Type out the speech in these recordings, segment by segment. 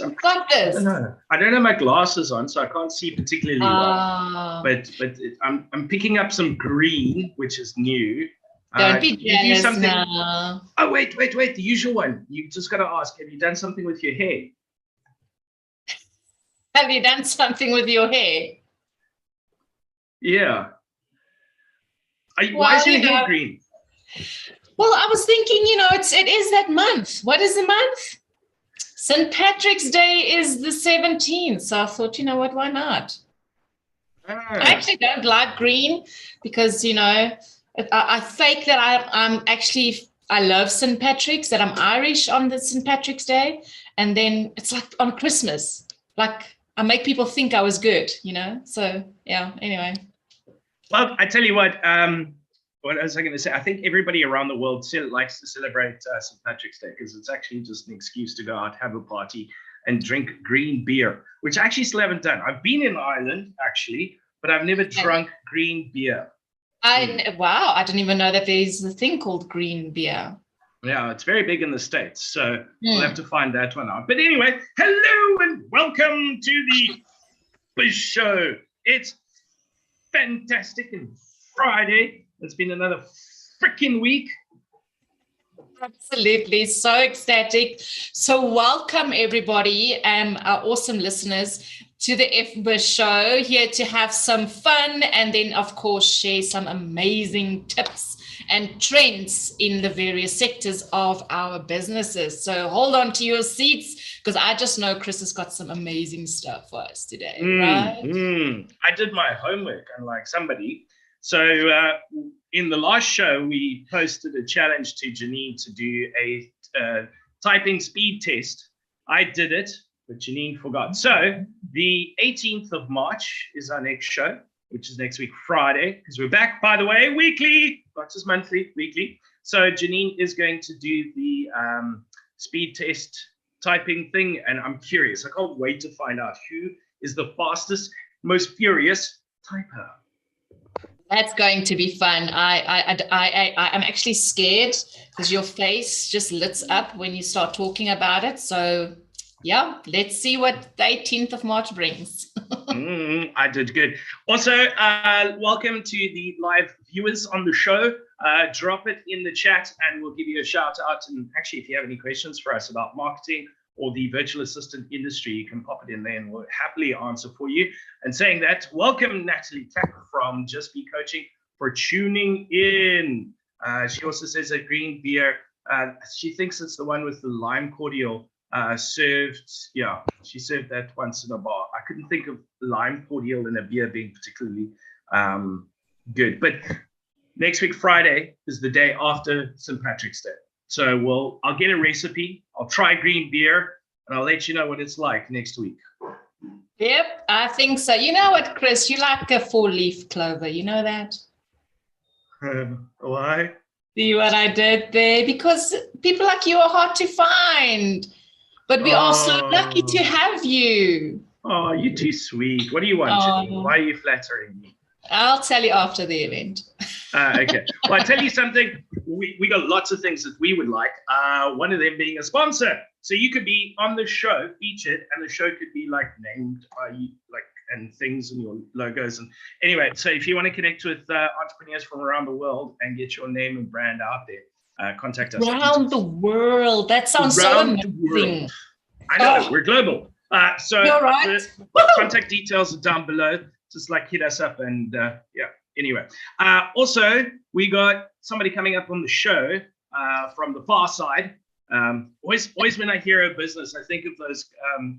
I don't know. I don't have my glasses on, so I can't see particularly well. But I'm picking up some green, which is new. Don't be jealous now. Oh, wait. The usual one. You just got to ask, have you done something with your hair? Have you done something with your hair? Yeah. Why is your hair green? Well, I was thinking, it is that month. What is the month? St. Patrick's Day is the 17th. So I thought, you know what, why not? I actually don't like green because, I fake that I love St. Patrick's, that I'm Irish on the St. Patrick's Day. And then it's like on Christmas, like I make people think I was good, So, yeah, anyway. Well, I tell you what was I going to say? I think everybody around the world still likes to celebrate St. Patrick's Day because it's actually just an excuse to go out, have a party, and drink green beer, which I actually still haven't done. I've been in Ireland, actually, but I've never drunk green beer. Wow, I didn't even know that there's a thing called green beer. Yeah, it's very big in the States, so we'll have to find that one out. But anyway, hello and welcome to the FBiz Show. It's fantastic and Friday. It's been another freaking week. Absolutely, so ecstatic. So welcome everybody, our awesome listeners, to the FBiz Show, here to have some fun and then of course share some amazing tips and trends in the various sectors of our businesses. So hold on to your seats because I just know Chris has got some amazing stuff for us today, right? I did my homework, unlike somebody. So in the last show, we posted a challenge to Janine to do a typing speed test. I did it, but Janine forgot. So the 18th of March is our next show, which is next week, Friday, because we're back, by the way, weekly, not just monthly, weekly. So Janine is going to do the speed test typing thing, and I'm curious. I can't wait to find out who is the fastest, most furious typer. That's going to be fun. I'm actually scared because your face just lights up when you start talking about it. So yeah, let's see what the 18th of March brings. I did good. Also, welcome to the live viewers on the show. Drop it in the chat and we'll give you a shout out. And actually, if you have any questions for us about marketing or the virtual assistant industry, you can pop it in there and we'll happily answer for you. And saying that, welcome Natalie Tack from Just Be Coaching for tuning in. She also says a green beer. She thinks it's the one with the lime cordial served. Yeah, she served that once in a bar. I couldn't think of lime cordial in a beer being particularly good. But next week, Friday, is the day after St. Patrick's Day. So I'll get a recipe. I'll try green beer, and I'll let you know what it's like next week. Yep, I think so. You know what, Chris? You like a 4-leaf clover. You know that? Why? See what I did there? Because people like you are hard to find. But we are so lucky to have you. Oh, you're too sweet. What do you want, Janine? Why are you flattering me? I'll tell you after the event. Okay. Well, I tell you something. We got lots of things that we would like. One of them being a sponsor. So you could be on the show, featured, and the show could be named and things and your logos. And anyway, so if you want to connect with entrepreneurs from around the world and get your name and brand out there, contact us. Around the world. That sounds so amazing. I know, we're global. So you're right. The contact details are down below. Just hit us up and anyway. Also, we got somebody coming up on the show from the Pharsyde. Always when I hear a business, I think of those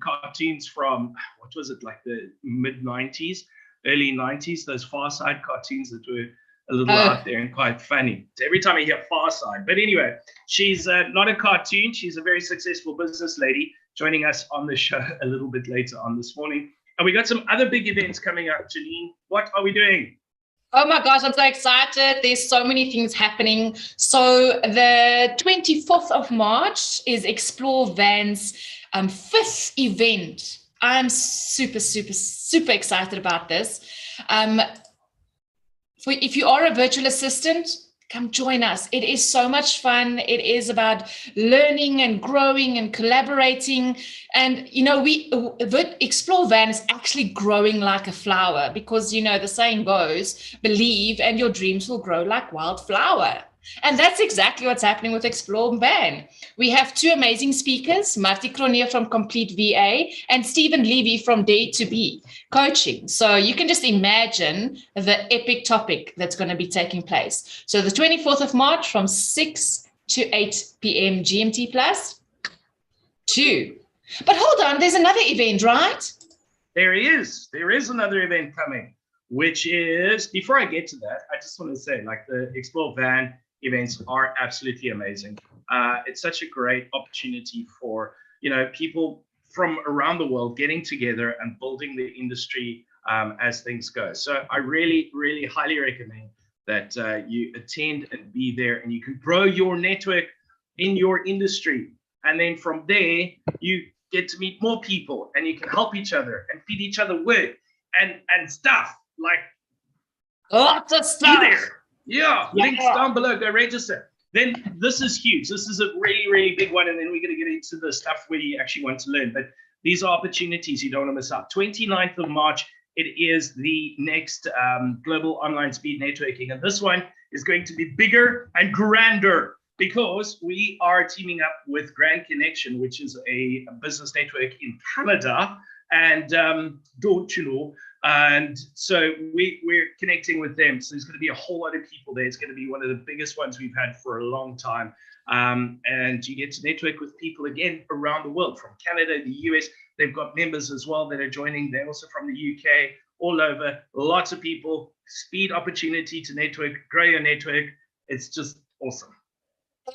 cartoons from, what was it, the mid-90s, early 90s, those Pharsyde cartoons that were a little out there and quite funny. So every time I hear Pharsyde. But anyway, she's not a cartoon. She's a very successful business lady joining us on the show a little bit later on this morning. And we got some other big events coming up. Janine, what are we doing? Oh my gosh, I'm so excited. There's so many things happening. So the 24th of March is Explore Van's 5th event. I'm super, super, super excited about this. If you are a virtual assistant, Come join us. It is so much fun. It is about learning and growing and collaborating. And, the Explore Van is actually growing like a flower because, the saying goes, believe and your dreams will grow like wildflower. And that's exactly what's happening with Explore Van. We have two amazing speakers, Marty Cronje from Complete VA and Stephen Levy from Dare to Be Coaching. So you can just imagine the epic topic that's going to be taking place. So the 24th of March from 6 to 8 p.m. GMT plus 2. But hold on, there's another event, right? There is another event coming, which is, before I get to that, I just want to say, like, the Explore Van events are absolutely amazing. It's such a great opportunity for, people from around the world getting together and building the industry as things go. So I really, really highly recommend that you attend and be there, and you can grow your network in your industry. And then from there, you get to meet more people, and you can help each other and feed each other with and stuff. Like, lots of stuff. Be there. Yeah, links down below. Go register. Then this is huge. This is a really, really big one. And then we're going to get into the stuff where you actually want to learn. But these are opportunities you don't want to miss out. 29th of March, it is the next Global Online Speed Networking. And this one is going to be bigger and grander because we are teaming up with Grand Connection, which is a business network in Canada. And and so we're connecting with them. So there's going to be a whole lot of people there. It's going to be one of the biggest ones we've had for a long time. And you get to network with people again around the world, from Canada, the US. They've got members as well that are joining. They're also from the UK, all over. Lots of people, speed opportunity to network, grow your network. It's just awesome.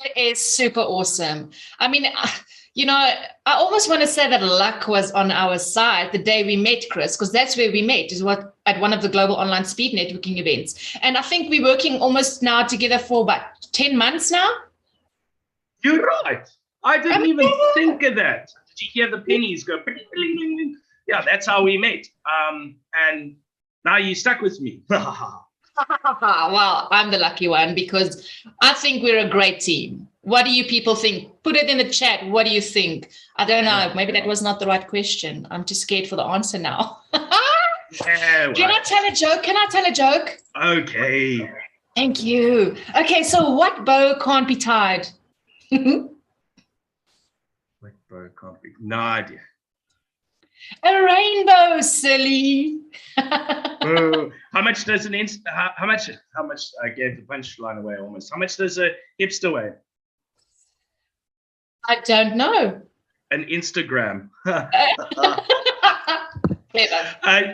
It is super awesome. I mean, I almost want to say that luck was on our side the day we met, Chris, because that's where we met, at one of the Global Online Speed Networking events. And I think we're working almost now together for about 10 months now. You're right. I didn't even think of that. Did you hear the pennies go? Bling, bling, bling. Yeah, that's how we met. And now you stuck with me. Well, I'm the lucky one because I think we're a great team. What do you people think? Put it in the chat. What do you think? I don't know. Maybe that was not the right question. I'm too scared for the answer now. Can I tell a joke? Okay. Thank you. Okay, so what bow can't be tied? What bow can't be? No idea. A rainbow, silly. How much does how much I gave the punchline away almost. How much does a hipster weigh? I don't know. An Instagram. Clever.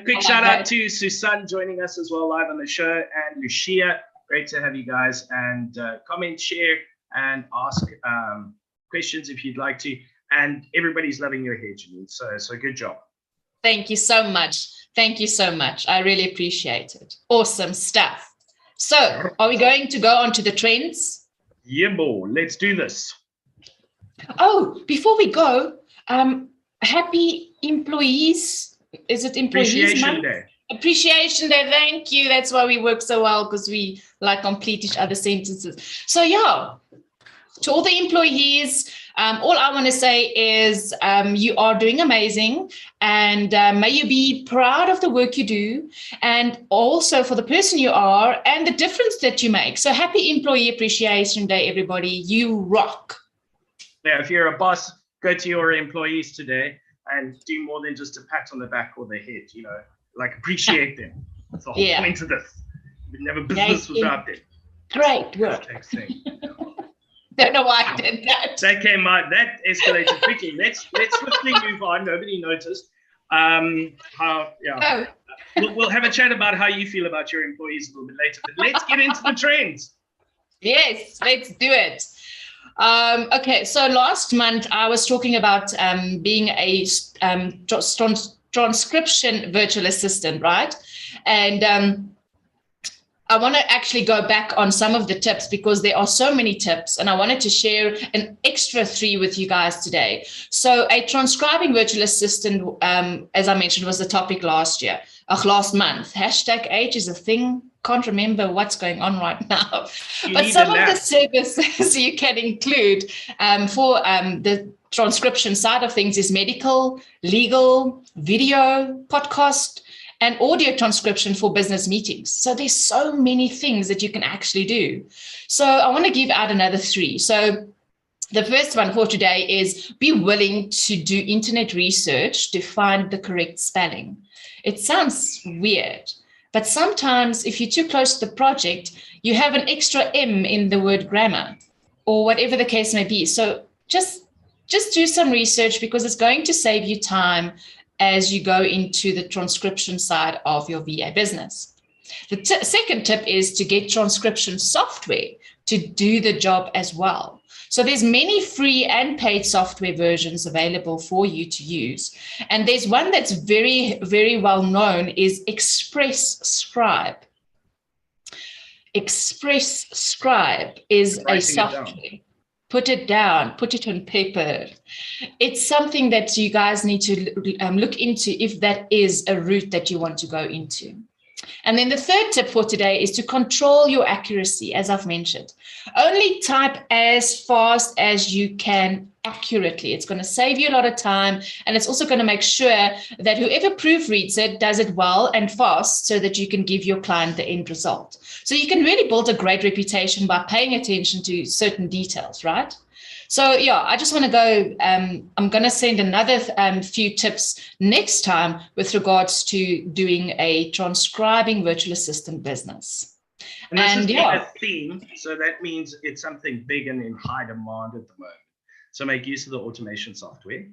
Quick shout out to Susan joining us as well live on the show, and Lucia. Great to have you guys. And comment, share, and ask questions if you'd like to. And everybody's loving your hair, Janine. So good job. Thank you so much. Thank you so much. I really appreciate it. Awesome stuff. So are we going to go on to the trends? Yeah, boy. Let's do this. Oh, before we go, happy employees. Is it employees Appreciation Day. Appreciation Day. Thank you. That's why we work so well, because we complete each other's sentences. So yeah, to all the employees, all I want to say is you are doing amazing, and may you be proud of the work you do, and also for the person you are and the difference that you make. So happy Employee Appreciation Day, everybody. You rock. Yeah, if you're a boss, go to your employees today and do more than just a pat on the back or the head, like appreciate them. That's the whole point of this. We'd never business without them. Great work. Don't know why I did that. That escalated quickly. Let's swiftly move on. Nobody noticed. We'll have a chat about how you feel about your employees a little bit later. But let's get into the trends. Yes, let's do it. Okay, so last month I was talking about being a transcription virtual assistant, right? And I want to actually go back on some of the tips because there are so many tips, and I wanted to share an extra 3 with you guys today. So a transcribing virtual assistant, as I mentioned, was the topic last month. #Age is a thing. can't remember what's going on right now. You But need some a of the lab. services you can include for the transcription side of things is medical, legal, video, podcast, and audio transcription for business meetings. So there's so many things that you can actually do. So I want to give out another 3. So the first one for today is be willing to do internet research to find the correct spelling. It sounds weird, but sometimes if you're too close to the project, you have an extra M in the word grammar or whatever the case may be. So just do some research, because it's going to save you time as you go into the transcription side of your VA business. The second tip is to get transcription software to do the job as well. So there's many free and paid software versions available for you to use. And there's one that's very, very well known is Express Scribe. Express Scribe is a software. Put it down, put it on paper. It's something that you guys need to look into if that is a route that you want to go into. And then the third tip for today is to control your accuracy, as I've mentioned. Only type as fast as you can accurately. It's going to save you a lot of time, and it's also going to make sure that whoever proofreads it does it well and fast so that you can give your client the end result. So you can really build a great reputation by paying attention to certain details, right? So yeah, I just want to go, I'm going to send another few tips next time with regards to doing a transcribing virtual assistant business. And this is a theme, so that means it's something big and in high demand at the moment. So make use of the automation software,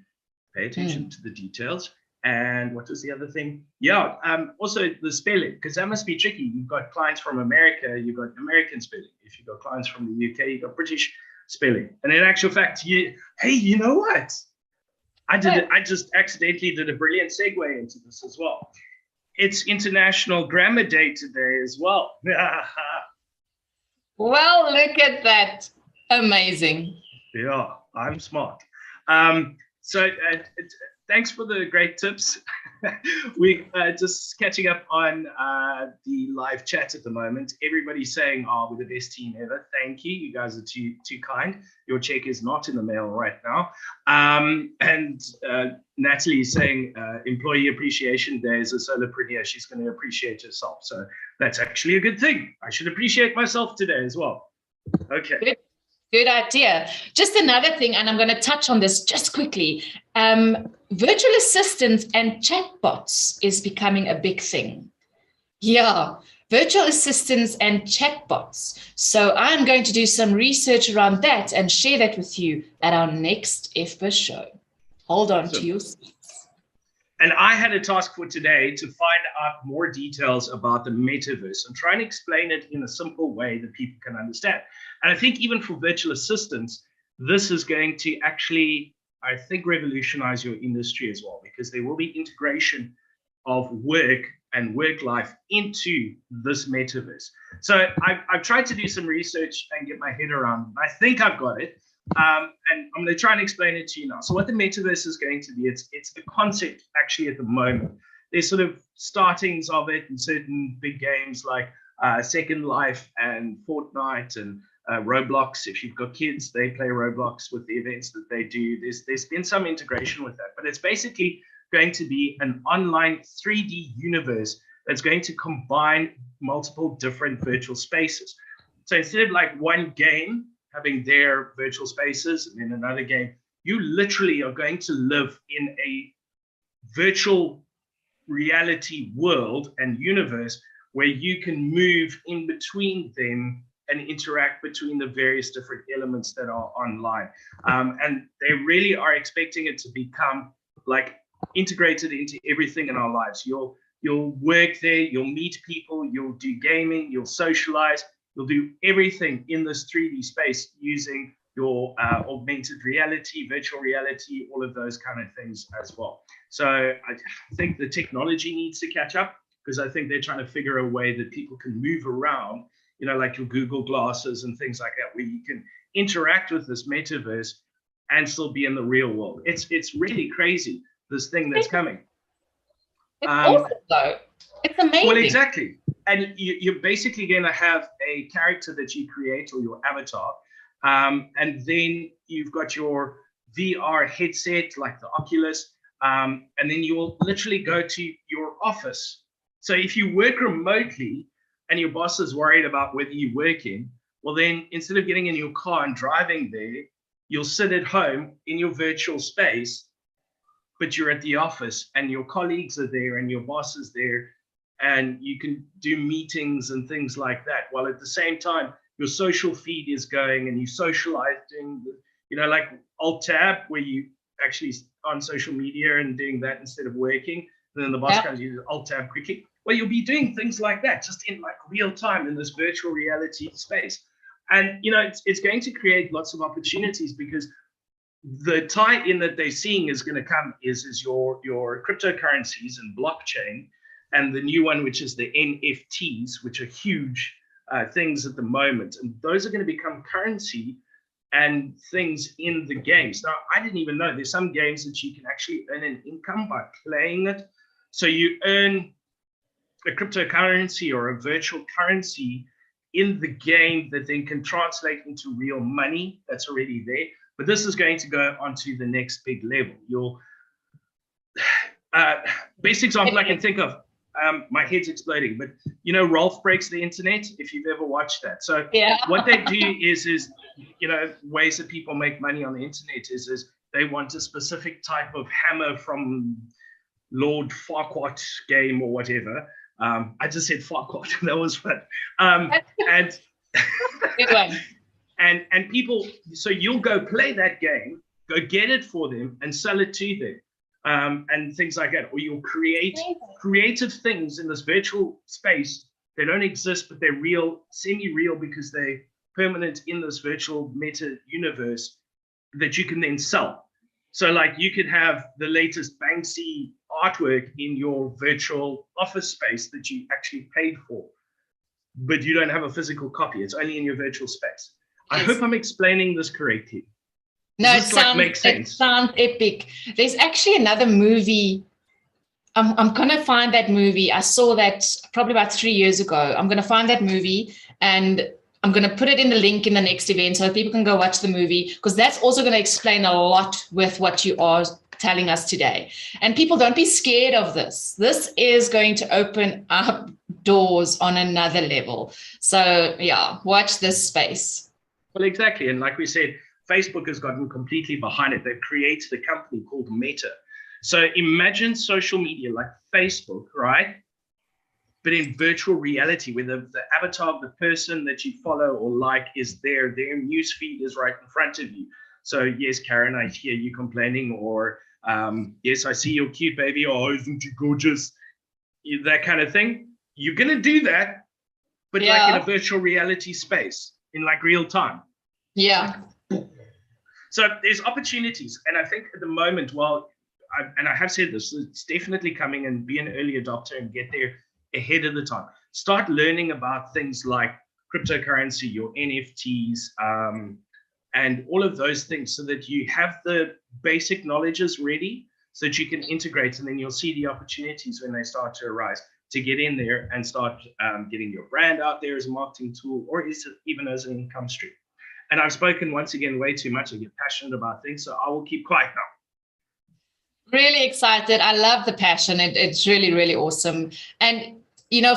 pay attention to the details. And what was the other thing? Yeah, also the spelling, because that must be tricky. You've got clients from America, you've got American spelling. If you've got clients from the UK, you've got British spelling. And in actual fact, hey, you know what? I just accidentally did a brilliant segue into this as well. It's International Grammar Day today as well. Well, look at that. Amazing. Yeah, I'm smart. So thanks for the great tips. We just catching up on the live chat at the moment. Everybody's saying, "Oh, we're the best team ever." Thank you. You guys are too kind. Your check is not in the mail right now. And Natalie is saying, "Employee Appreciation Day is a solopreneur. She's going to appreciate herself." So that's actually a good thing. I should appreciate myself today as well. Okay. Good idea. Just another thing, and I'm going to touch on this just quickly. Virtual assistants and chatbots is becoming a big thing. Yeah, virtual assistants and chatbots. So I'm going to do some research around that and share that with you at our next FBiz show. Hold on to your seats. And I had a task for today to find out more details about the metaverse and try and explain it in a simple way that people can understand. And I think even for virtual assistants, this is going to actually, I think, revolutionize your industry as well, because there will be integration of work and work life into this metaverse. So I've tried to do some research and get my head around it. I think I've got it. And I'm going to try and explain it to you now. So what the metaverse is going to be, it's the concept actually at the moment. There's sort of startings of it in certain big games like Second Life and Fortnite and Roblox. If you've got kids, they play Roblox with the events that they do. There's been some integration with that, but it's basically going to be an online 3D universe that's going to combine multiple different virtual spaces. So instead of like one game having their virtual spaces and in another game, you literally are going to live in a virtual reality world and universe where you can move in between them and interact between the various different elements that are online. And they really are expecting it to become like integrated into everything in our lives. You'll work there, you'll meet people, you'll do gaming, you'll socialize, you'll do everything in this 3D space using your augmented reality, virtual reality, all of those kind of things as well. So I think the technology needs to catch up, because I think they're trying to figure a way that people can move around, you know, like your Google glasses and things like that, where you can interact with this metaverse and still be in the real world. It's really crazy, this thing that's coming. It's awesome, though. It's amazing. Well, exactly. and you're basically going to have a character that you create, or your avatar. And then you've got your VR headset, like the Oculus. And then you will literally go to your office. So if you work remotely and your boss is worried about whether you're working, well, then instead of getting in your car and driving there, you'll sit at home in your virtual space, but you're at the office and your colleagues are there and your boss is there, and you can do meetings and things like that. While at the same time, your social feed is going and you socializing, like Alt-Tab, where you actually on social media and doing that instead of working. And then the boss comes, you Alt-Tab quickly. Well, you'll be doing things like that just in like real time in this virtual reality space. And, it's going to create lots of opportunities, because the tie-in that they're seeing is going to come is your cryptocurrencies and blockchain, and the new one, which is the NFTs, which are huge things at the moment. And those are going to become currency and things in the games. Now, I didn't even know there's some games that you can actually earn an income by playing it. So you earn a cryptocurrency or a virtual currency in the game that then can translate into real money that's already there. But this is going to go onto the next big level. Your best example I can think of, my head's exploding, but Rolf Breaks the Internet, if you've ever watched that. So what they do is ways that people make money on the internet is they want a specific type of hammer from Lord Farquaad game or whatever. I just said Farquaad, that was fun. And good one. And people, so you'll go play that game, go get it for them and sell it to them, and things like that. Or you'll create creative things in this virtual space. They don't exist, but they're real, semi-real, because they're permanent in this virtual meta universe that you can then sell. So like you could have the latest Banksy artwork in your virtual office space that you actually paid for, but you don't have a physical copy. It's only in your virtual space. I hope I'm explaining this correctly. No, it sounds epic. There's actually another movie. I'm going to find that movie. I saw that probably about 3 years ago. I'm going to find that movie and I'm going to put it in the link in the next event so people can go watch the movie, because that's also going to explain a lot with what you are telling us today. And people, don't be scared of this. This is going to open up doors on another level. So watch this space. Well, exactly. And like we said, Facebook has gotten completely behind it. They've created a company called Meta. So imagine social media like Facebook, right? But in virtual reality, where the avatar of the person that you follow or like is there, their news feed is right in front of you. So yes, Karen, I hear you complaining, or yes, I see your cute baby, oh, isn't you gorgeous? That kind of thing. You're going to do that, but like in a virtual reality space, in like real time. Yeah. So there's opportunities. And I think at the moment, I have said this, it's definitely coming, and be an early adopter and get there ahead of the time. Start learning about things like cryptocurrency, your NFTs, and all of those things, so that you have the basic knowledges ready so that you can integrate, and then you'll see the opportunities when they start to arise to get in there and start getting your brand out there as a marketing tool, or even as an income stream. And I've spoken once again way too much. I get passionate about things, so I will keep quiet now. Really excited. I love the passion. It's really, really awesome. And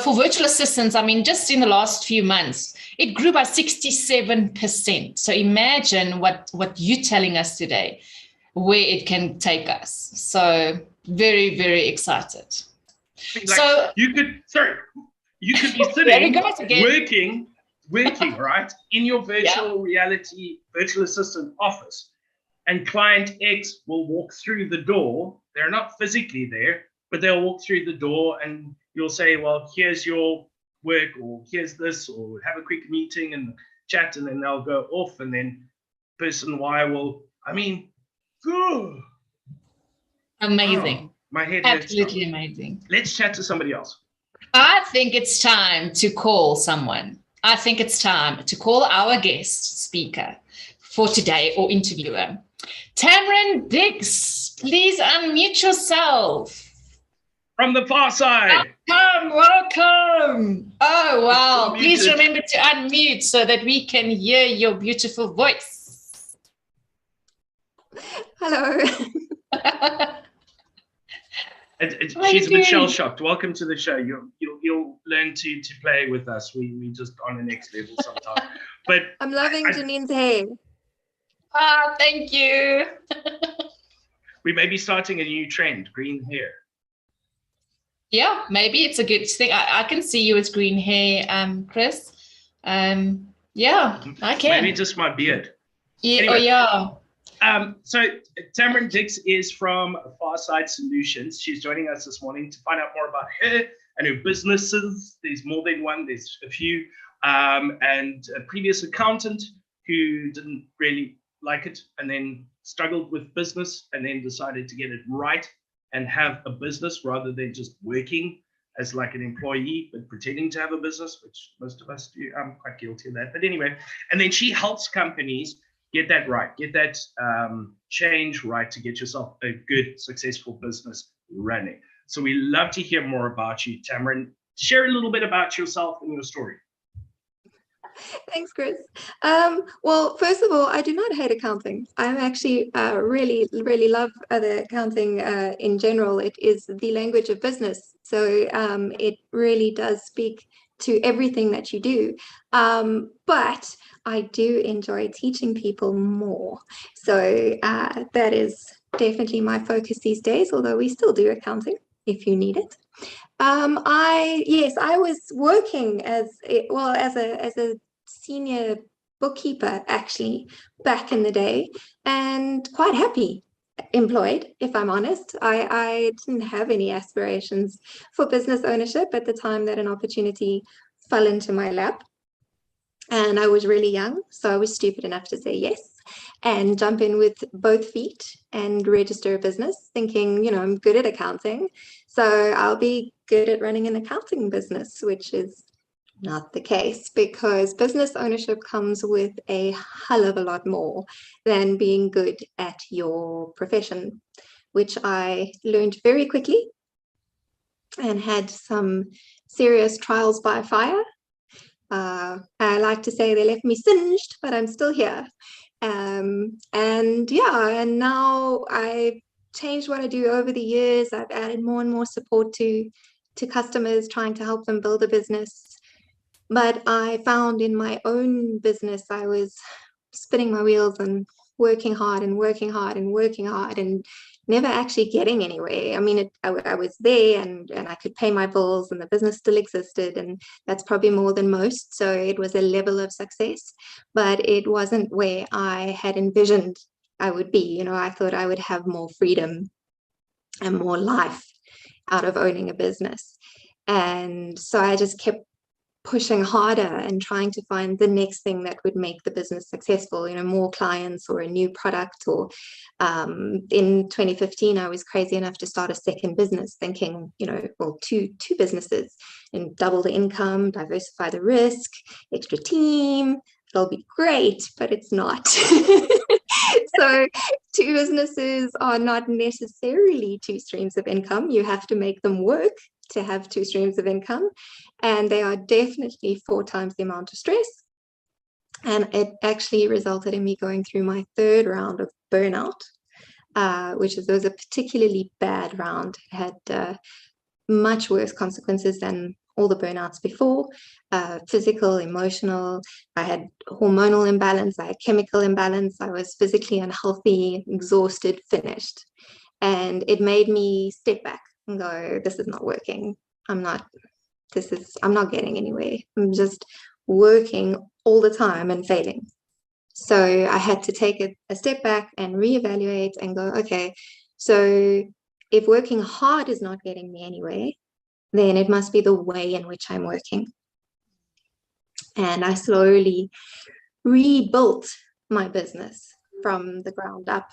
for virtual assistants, I mean, just in the last few months, it grew by 67%. So imagine what you're telling us today, where it can take us. So very, very excited. Like so you could be sitting working right in your virtual reality virtual assistant office, and client X will walk through the door. They're not physically there, but they'll walk through the door, and you'll say, well, here's your work, or here's this, or have a quick meeting and chat, and then they'll go off, and then person Y will, amazing. Oh, my head absolutely amazing. Let's chat to somebody else. I think it's time to call someone. I think it's time to call our guest speaker for today, or interviewer. Tamryn Biggs, please unmute yourself. from the far side. Welcome. Oh, wow. Please Muted. remember to unmute so that we can hear your beautiful voice. Hello. She's a bit shell-shocked. Welcome to the show. You'll learn to play with us. We just on the next level sometimes. But I'm loving Janine's hair. Ah, thank you. we may be starting a new trend, green hair. Yeah, maybe it's a good thing. I can see you with green hair, Chris. Yeah, I can. Maybe just my beard. Yeah, Anyway. oh, yeah. So Tamryn Dix is from Pharsyde Solutions. She's joining us this morning to find out more about her and her businesses. There's more than one, there's a few. And a previous accountant who didn't really like it and then struggled with business and then decided to get it right and have a business rather than just working as like an employee, but pretending to have a business, which most of us do. I'm quite guilty of that. But anyway, and then she helps companies get that right, get that change right to get yourself a good, successful business running. So we love to hear more about you, Tamryn. Share a little bit about yourself and your story. Thanks, Chris. Well, first of all, I do not hate accounting. I actually really, really love the accounting in general. It is the language of business. So it really does speak to everything that you do. But I do enjoy teaching people more. So that is definitely my focus these days, although we still do accounting if you need it. I was working as a senior bookkeeper actually back in the day, and quite happy employed, if I'm honest. I didn't have any aspirations for business ownership at the time that an opportunity fell into my lap. And I was really young, so I was stupid enough to say yes and jump in with both feet and register a business, thinking, I'm good at accounting, so I'll be good at running an accounting business, which is not the case, because business ownership comes with a hell of a lot more than being good at your profession, which I learned very quickly and had some serious trials by fire. I like to say they left me singed, but I'm still here. And now I've changed what I do over the years. I've added more and more support to customers, trying to help them build a business. But I found in my own business, I was spinning my wheels and working hard and working hard and working hard and never actually getting anywhere. I mean, I was there and I could pay my bills and the business still existed, and that's probably more than most. So it was a level of success, but it wasn't where I had envisioned I would be. I thought I would have more freedom and more life out of owning a business. And so I just kept pushing harder and trying to find the next thing that would make the business successful, more clients or a new product. Or in 2015, I was crazy enough to start a second business, thinking, two businesses and double the income, diversify the risk, extra team, it'll be great, but it's not. So two businesses are not necessarily two streams of income. You have to make them work to have two streams of income, and they are definitely 4 times the amount of stress. And it actually resulted in me going through my 3rd round of burnout, which was a particularly bad round. It had much worse consequences than all the burnouts before, physical, emotional. I had hormonal imbalance, I had chemical imbalance, I was physically unhealthy, exhausted, finished. And it made me step back and go, this is not working. I'm not getting anywhere. I'm just working all the time and failing. So I had to take a step back and reevaluate and go, okay, so if working hard is not getting me anywhere, then it must be the way in which I'm working. And I slowly rebuilt my business from the ground up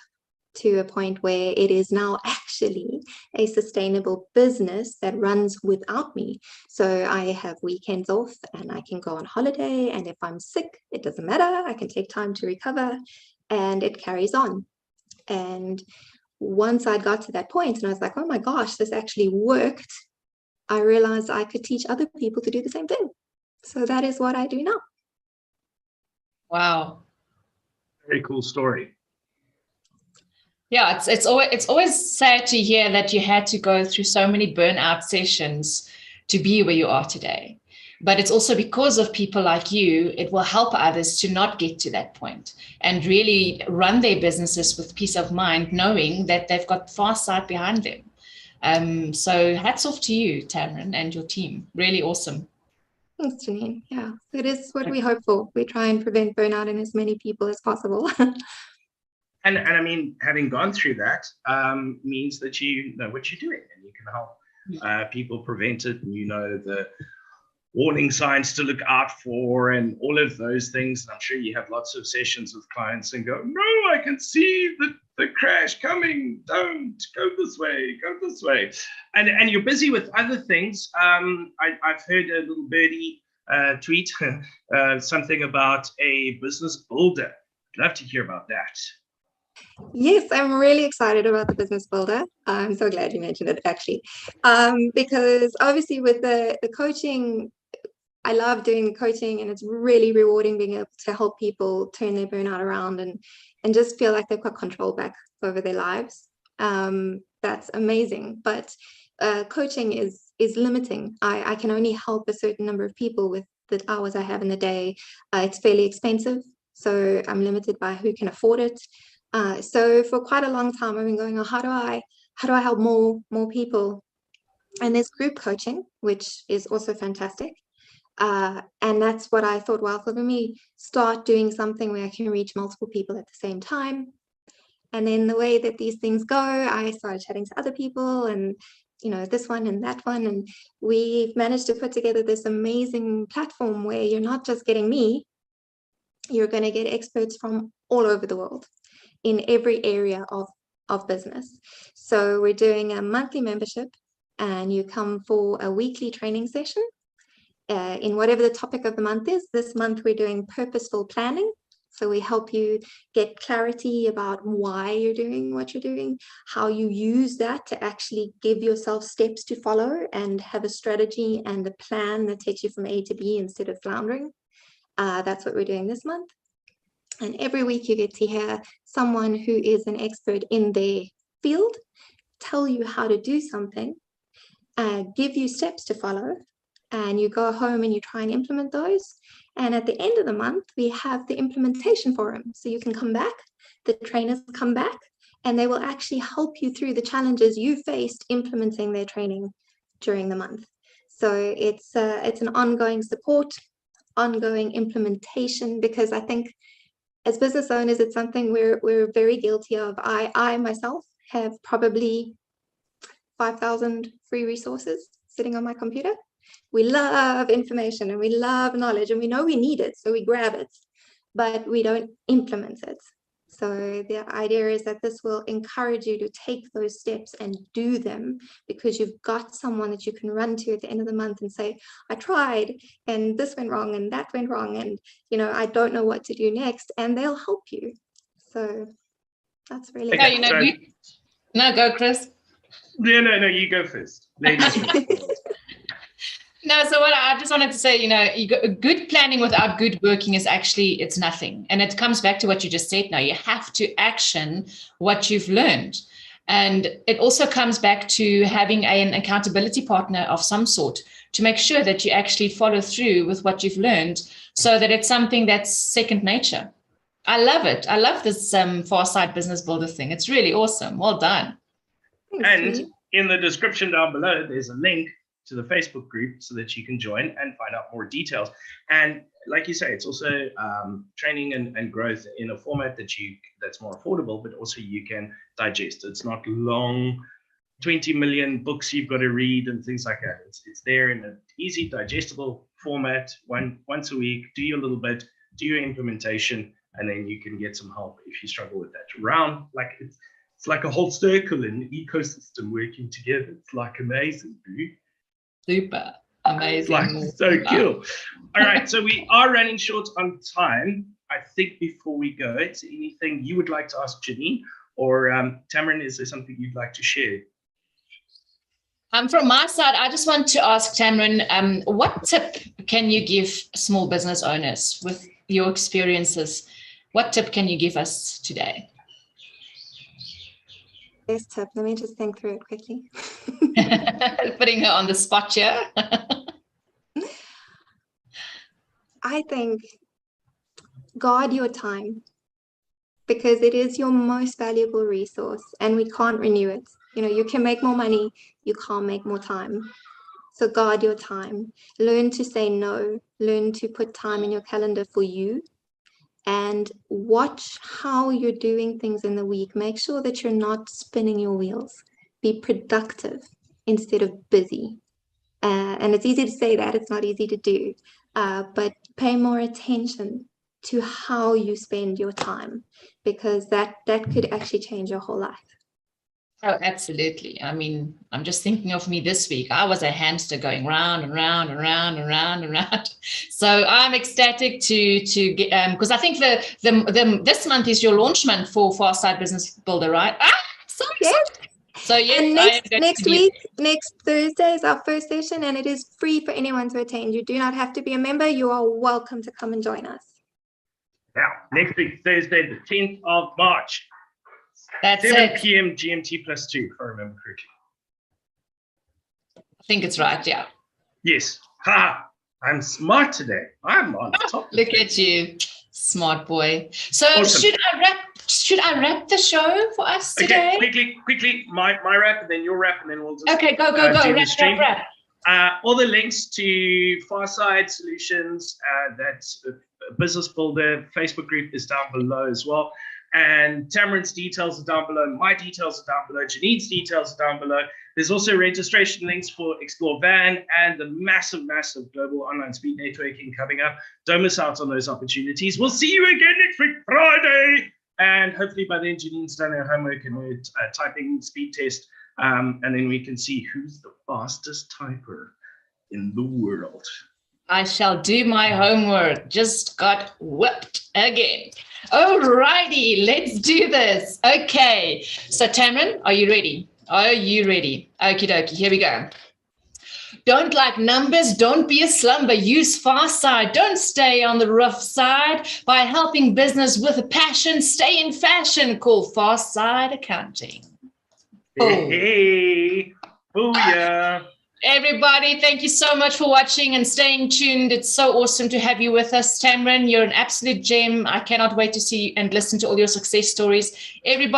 to a point where it is now actually a sustainable business that runs without me. So I have weekends off and I can go on holiday, and if I'm sick, it doesn't matter. I can take time to recover, and it carries on. And once I got to that point and I was like, oh my gosh, this actually worked, I realized I could teach other people to do the same thing. So that is what I do now. Wow. Very cool story. Yeah, it's always sad to hear that you had to go through so many burnout sessions to be where you are today. But it's also because of people like you, it will help others to not get to that point and really run their businesses with peace of mind, knowing that they've got Pharsyde behind them. So hats off to you, Tamryn, and your team. Really awesome. Thanks, Janine. Yeah, it is what we hope for. We try and prevent burnout in as many people as possible. And I mean, having gone through that means that you know what you're doing and you can help people prevent it, and you know the warning signs to look out for and all of those things. And I'm sure you have lots of sessions with clients and go, no, I can see the crash coming. Don't go this way, go this way. And you're busy with other things. I've heard a little birdie tweet something about a business builder. I'd love to hear about that. Yes, I'm really excited about the business builder. I'm so glad you mentioned it, actually, because obviously with the coaching, I love doing coaching, and it's really rewarding being able to help people turn their burnout around and just feel like they've got control back over their lives. That's amazing. But coaching is limiting. I can only help a certain number of people with the hours I have in the day. It's fairly expensive, so I'm limited by who can afford it. So for quite a long time, I've been going, oh, how do I help more people? And there's group coaching, which is also fantastic. And that's what I thought, well, let me start doing something where I can reach multiple people at the same time. And then the way that these things go, I started chatting to other people and, you know, this one and that one. And we've managed to put together this amazing platform where you're not just getting me, you're going to get experts from all over the world in every area of business. So we're doing a monthly membership, and you come for a weekly training session in whatever the topic of the month is. This month we're doing purposeful planning. So we help you get clarity about why you're doing what you're doing, how you use that to actually give yourself steps to follow and have a strategy and a plan that takes you from A to B instead of floundering. That's what we're doing this month. And every week you get to hear someone who is an expert in their field tell you how to do something, give you steps to follow, and you go home and you try and implement those. And at the end of the month, we have the implementation forum. So you can come back, the trainers come back, and they will actually help you through the challenges you faced implementing their training during the month. So it's an ongoing support, ongoing implementation, because I think as business owners, it's something we're very guilty of. I myself have probably 5,000 free resources sitting on my computer. We love information and we love knowledge, and we know we need it, so we grab it, but we don't implement it. So the idea is that this will encourage you to take those steps and do them, because you've got someone that you can run to at the end of the month and say, I tried and this went wrong and that went wrong, and you know, I don't know what to do next, and they'll help you. So that's really go, Chris. No, you go first. Ladies first. No, so what I just wanted to say, you know, good planning without good working is actually, it's nothing. And it comes back to what you just said now. You have to action what you've learned. And it also comes back to having an accountability partner of some sort to make sure that you actually follow through with what you've learned, so that it's something that's second nature. I love it. I love this Pharsyde Business Builder thing. It's really awesome. Well done. And in the description down below, there's a link to the Facebook group so that you can join and find out more details. And like you say, it's also training and growth in a format that's more affordable, but also you can digest. It's not long 20 million books you've got to read and things like that. It's there in an easy, digestible format. Once a week, do your little bit, do your implementation, and then you can get some help if you struggle with that. It's like a whole circle in the ecosystem working together. It's like amazing, dude. Super amazing. Like, so cool. All right, so we are running short on time. I think before we go, is there anything you would like to ask Janine Or Tamryn, is there something you'd like to share? From my side, I just want to ask Tamryn, what tip can you give small business owners with your experiences? What tip can you give us today? Best tip. Let me just think through it quickly. Putting her on the spot here. I think guard your time, because it is your most valuable resource and we can't renew it. You know, you can make more money, you can't make more time. So guard your time. Learn to say no. Learn to put time in your calendar for you, and watch how you're doing things in the week. Make sure that you're not spinning your wheels. Be productive instead of busy. And it's easy to say that, it's not easy to do. But pay more attention to how you spend your time, because that could actually change your whole life. Oh, absolutely. I mean, I'm just thinking of me this week. I was a hamster going round and round and round and round and round. So I'm ecstatic to get, because I think this month is your launch month for Pharsyde Business Builder, right? So excited. So yes, and next week, next Thursday is our first session, and it is free for anyone to attend. You do not have to be a member. You are welcome to come and join us. Now, next week, Thursday, the 10th of March. That's 7 p.m. GMT +2, if I remember correctly. I think it's right, yeah. Yes. Ha! I'm smart today. I'm on top. Look at you, smart boy. So awesome. Should I wrap the show for us today? Okay, quickly, my wrap, and then your wrap, and then we'll just go. Wrap. All the links to Pharsyde Solutions, that Business Builder Facebook group is down below as well. And Tamryn's details are down below. My details are down below. Janine's details are down below. There's also registration links for Explore Van and the massive global online speed networking coming up. Don't miss out on those opportunities. We'll see you again next week, Friday. And hopefully by then, Janine's done her homework and her typing speed test. And then we can see who's the fastest typer in the world. I shall do my homework. Just got whipped again. Alrighty, let's do this. Okay, so Tamryn, are you ready? Okie dokie, here we go. Don't like numbers, don't be a slumber, use Pharsyde, don't stay on the rough side. By helping business with a passion, stay in fashion, call Pharsyde Accounting. Hey, booyah. Everybody, thank you so much for watching and staying tuned. It's so awesome to have you with us. Tamryn, you're an absolute gem. I cannot wait to see and listen to all your success stories. Everybody.